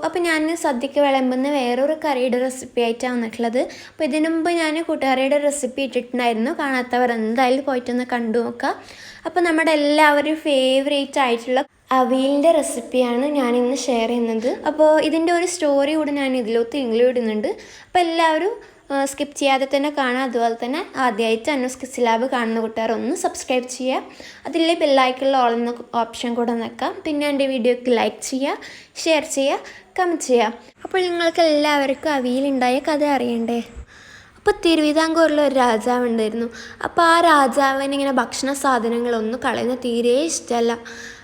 അപ്പോൾ ഞാൻ സദ്യക്ക് വിളമ്പുന്ന വേറൊരു കറിയുടെ റെസിപ്പി ആയിട്ടാണ് വന്നിട്ടുള്ളത്. അപ്പോൾ ഇതിനു മുമ്പ് ഞാൻ കൂട്ടുകറിയുടെ റെസിപ്പി ഇട്ടിട്ടുണ്ടായിരുന്നു. കാണാത്തവർ എന്തായാലും പോയിട്ടൊന്ന് കണ്ടു നോക്കുക. അപ്പോൾ നമ്മുടെ എല്ലാവരും ഫേവറേറ്റ് ആയിട്ടുള്ള അവിയലിൻ്റെ റെസിപ്പിയാണ് ഞാനിന്ന് ഷെയർ ചെയ്യുന്നത്. അപ്പോൾ ഇതിൻ്റെ ഒരു സ്റ്റോറി കൂടെ ഞാൻ ഇതിലോട്ട് ഇൻക്ലൂഡ് ചെയ്യുന്നുണ്ട്. അപ്പോൾ എല്ലാവരും സ്കിപ്പ് ചെയ്യാതെ തന്നെ കാണാം. അതുപോലെ തന്നെ ആദ്യമായിട്ട് അന്നൂസ് കിഡ്സ് ലാബ് കാണുന്ന കൂട്ടുകാർ ഒന്ന് സബ്സ്ക്രൈബ് ചെയ്യുക. അതിലെ ബെല്ലൈക്കണിൽ ഓൾ എന്ന ഓപ്ഷൻ കൂടെ നിൽക്കാം. പിന്നെ എൻ്റെ വീഡിയോക്ക് ലൈക്ക് ചെയ്യുക, ഷെയർ ചെയ്യുക, കമൻറ്റ് ചെയ്യുക. അപ്പോൾ നിങ്ങൾക്ക് എല്ലാവർക്കും അവിയലുണ്ടായ കഥ അറിയണ്ടേ? അപ്പോൾ തിരുവിതാംകൂറിൽ ഒരു രാജാവ് ഉണ്ടായിരുന്നു. അപ്പോൾ ആ രാജാവിന് ഇങ്ങനെ ഭക്ഷണ സാധനങ്ങളൊന്നും കളയുന്ന തീരെ ഇഷ്ടമല്ല.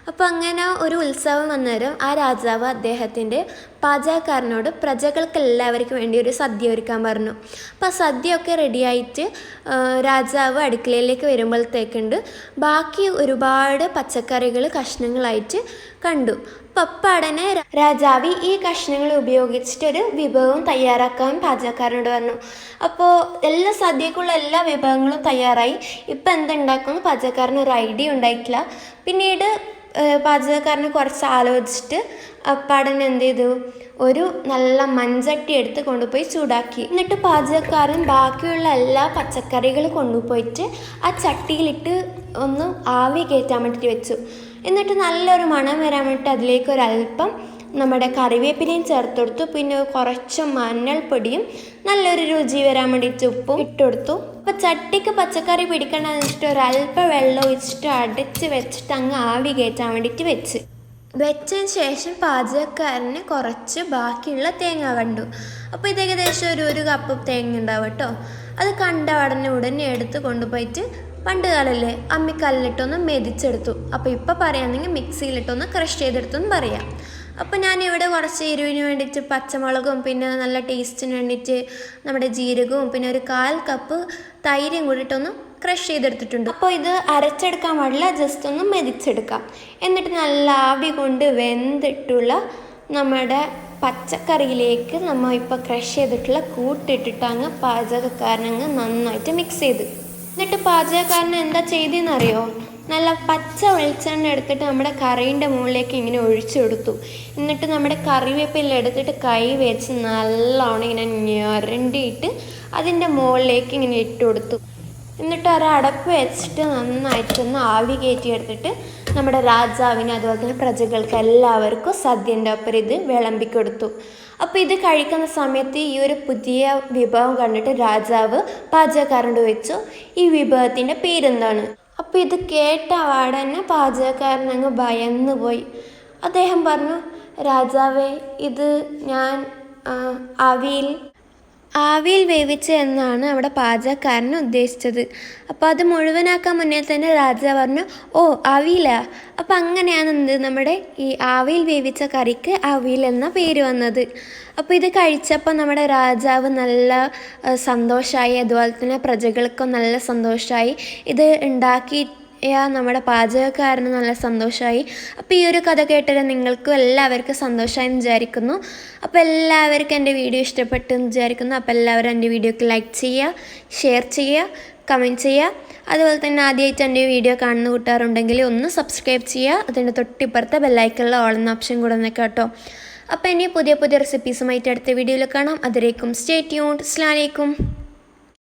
അപ്പോൾ അങ്ങനെ ഒരു ഉത്സവം വന്നേരം ആ രാജാവ് അദ്ദേഹത്തിൻ്റെ പാചകക്കാരനോട് പ്രജകൾക്ക് എല്ലാവർക്കും വേണ്ടി ഒരു സദ്യ ഒരുക്കാൻ പറഞ്ഞു. അപ്പോൾ ആ സദ്യയൊക്കെ റെഡിയായിട്ട് രാജാവ് അടുക്കളയിലേക്ക് വരുമ്പോഴത്തേക്കുണ്ട് ബാക്കി ഒരുപാട് പച്ചക്കറികൾ കഷ്ണങ്ങളായിട്ട് കണ്ടു. പപ്പാടനെ രാജാവ് ഈ കഷ്ണങ്ങൾ ഉപയോഗിച്ചിട്ടൊരു വിഭവം തയ്യാറാക്കാൻ പാചകക്കാരനോട് പറഞ്ഞു. അപ്പോൾ എല്ലാ സദ്യക്കുള്ള എല്ലാ വിഭവങ്ങളും തയ്യാറായി. ഇപ്പം എന്തുണ്ടാക്കുമെന്ന് പാചകക്കാരന് ഒരു ഐഡിയ ഉണ്ടായിട്ടില്ല. പിന്നീട് പാചകക്കാരനെ കുറച്ച് ആലോചിച്ചിട്ട് അപ്പാടൻ എന്ത് ചെയ്തു, ഒരു നല്ല മൺചട്ടി എടുത്ത് കൊണ്ടുപോയി ചൂടാക്കി. എന്നിട്ട് പാചകക്കാരൻ ബാക്കിയുള്ള എല്ലാ പച്ചക്കറികളും കൊണ്ടുപോയിട്ട് ആ ചട്ടിയിലിട്ട് ഒന്ന് ആവി കയറ്റാൻ വേണ്ടിയിട്ട് വെച്ചു. എന്നിട്ട് നല്ലൊരു മണം വരാൻ വേണ്ടിയിട്ട് അതിലേക്ക് ഒരല്പം നമ്മുടെ കറിവേപ്പിലയും ചേർത്ത് കൊടുത്തു. പിന്നെ കുറച്ച് മഞ്ഞൾപ്പൊടിയും നല്ലൊരു രുചി വരാൻ വേണ്ടിയിട്ട് ഉപ്പും ഇട്ടുകൊടുത്തു. അപ്പോൾ ചട്ടിക്ക് പച്ചക്കറി പിടിക്കണമെന്ന് വെച്ചിട്ട് ഒരല്പം വെള്ളം ഒഴിച്ചിട്ട് അടച്ച് വെച്ചിട്ട് അങ്ങ് ആവി കയറ്റാൻ വേണ്ടിയിട്ട് വെച്ചതിന് ശേഷം പാചകക്കാരന് കുറച്ച് ബാക്കിയുള്ള തേങ്ങ കണ്ടു. അപ്പോൾ ഇത് ഏകദേശം ഒരു കപ്പ് തേങ്ങ ഉണ്ടാവും കേട്ടോ. അത് കണ്ട ഉടനെ എടുത്ത് കൊണ്ടുപോയിട്ട് പണ്ട് കാലല്ലേ അമ്മിക്കല്ലിട്ടൊന്ന് മെതിച്ചെടുത്തു. അപ്പോൾ ഇപ്പോൾ പറയുകയാണെങ്കിൽ മിക്സിയിലിട്ടൊന്ന് ക്രഷ് ചെയ്തെടുത്തെന്ന് പറയാം. അപ്പോൾ ഞാനിവിടെ കുറച്ച് എരിവിന് വേണ്ടിയിട്ട് പച്ചമുളകും പിന്നെ നല്ല ടേസ്റ്റിന് വേണ്ടിയിട്ട് നമ്മുടെ ജീരകവും പിന്നെ ഒരു 1/4 കപ്പ് തൈരും കൂടിയിട്ടൊന്ന് ക്രഷ് ചെയ്തെടുത്തിട്ടുണ്ട്. അപ്പോൾ ഇത് അരച്ചെടുക്കാൻ പാടില്ല, ജസ്റ്റ് ഒന്ന് മെതിച്ചെടുക്കാം. എന്നിട്ട് നല്ല ആവി കൊണ്ട് വെന്തിട്ടുള്ള നമ്മുടെ പച്ചക്കറിയിലേക്ക് നമ്മൾ ഇപ്പോൾ ക്രഷ് ചെയ്തിട്ടുള്ള കൂട്ടിട്ടിട്ട് അങ്ങ് പാചകക്കാരനങ്ങ് നന്നായിട്ട് മിക്സ് ചെയ്ത്. എന്നിട്ട് പാചകക്കാരൻ എന്താ ചെയ്തതെന്നറിയോ? നല്ല പച്ച വെളിച്ചെണ്ണ എടുത്തിട്ട് നമ്മുടെ കറീൻ്റെ മുകളിലേക്ക് ഇങ്ങനെ ഒഴിച്ചു കൊടുത്തു. എന്നിട്ട് നമ്മുടെ കറിവേപ്പില എടുത്തിട്ട് കൈ വെച്ച് നല്ലോണം ഇങ്ങനെ ഞരണ്ടിയിട്ട് അതിൻ്റെ മുകളിലേക്ക് ഇങ്ങനെ ഇട്ട് കൊടുത്തു. എന്നിട്ട് ഒരടപ്പ് വെച്ചിട്ട് നന്നായിട്ടൊന്ന് ആവി കയറ്റി എടുത്തിട്ട് നമ്മുടെ രാജാവിന് അതുപോലെ തന്നെ പ്രജകൾക്ക് എല്ലാവർക്കും സദ്യൻ്റെ ഒപ്പം ഇത് വിളമ്പിക്കൊടുത്തു. അപ്പോൾ ഇത് കഴിക്കുന്ന സമയത്ത് ഈ ഒരു പുതിയ വിഭവം കണ്ടിട്ട് രാജാവ് പാചകക്കാരനോട് വെച്ചു, ഈ വിഭവത്തിൻ്റെ പേരെന്താണ്? അപ്പോൾ ഇത് കേട്ട പാടന്നെ പാചകക്കാരനങ്ങ് ഭയന്നു പോയി. അദ്ദേഹം പറഞ്ഞു, രാജാവേ, ഇത് ഞാൻ ആവിയിൽ വേവിച്ച എന്നാണ് അവിടെ പാചകക്കാരൻ ഉദ്ദേശിച്ചത്. അപ്പോൾ അത് മുഴുവനാക്കാൻ മുന്നേ തന്നെ രാജാവ് പറഞ്ഞു, ഓ അവിയലാ, അപ്പം അങ്ങനെയാണ് നമ്മുടെ ഈ ആവിയിൽ വേവിച്ച കറിക്ക് അവിയൽ എന്ന പേര് വന്നത്. അപ്പോൾ ഇത് കഴിച്ചപ്പോൾ നമ്മുടെ രാജാവ് നല്ല സന്തോഷമായി, അതുപോലെ തന്നെ പ്രജകൾക്കും നല്ല സന്തോഷമായി. ഇത് ഉണ്ടാക്കി നമ്മുടെ പാചകക്കാരന് നല്ല സന്തോഷമായി. അപ്പോൾ ഈ ഒരു കഥ കേട്ടത് നിങ്ങൾക്കും എല്ലാവർക്കും സന്തോഷമായി വിചാരിക്കുന്നു. അപ്പോൾ എല്ലാവർക്കും എൻ്റെ വീഡിയോ ഇഷ്ടപ്പെട്ടു എന്ന് വിചാരിക്കുന്നു. അപ്പോൾ എല്ലാവരും എൻ്റെ വീഡിയോക്ക് ലൈക്ക് ചെയ്യുക, ഷെയർ ചെയ്യുക, കമൻറ്റ് ചെയ്യുക. അതുപോലെ തന്നെ ആദ്യമായിട്ട് എൻ്റെ വീഡിയോ കാണുന്ന കൂട്ടുകാരുണ്ടെങ്കിൽ ഒന്ന് സബ്സ്ക്രൈബ് ചെയ്യുക. അതിൻ്റെ തൊട്ടിപ്പുറത്തെ ബെല്ലൈക്കണിൽ ഓൾ എന്ന ഓപ്ഷൻ കൂടെ നിൽക്കുക കേട്ടോ. അപ്പോൾ ഇനി പുതിയ റെസിപ്പീസുമായിട്ട് അടുത്ത വീഡിയോയിൽ കാണാം. അതിലേക്കും സ്റ്റേ ട്യൂൺഡ്. അസ്സലാമു അലൈക്കും.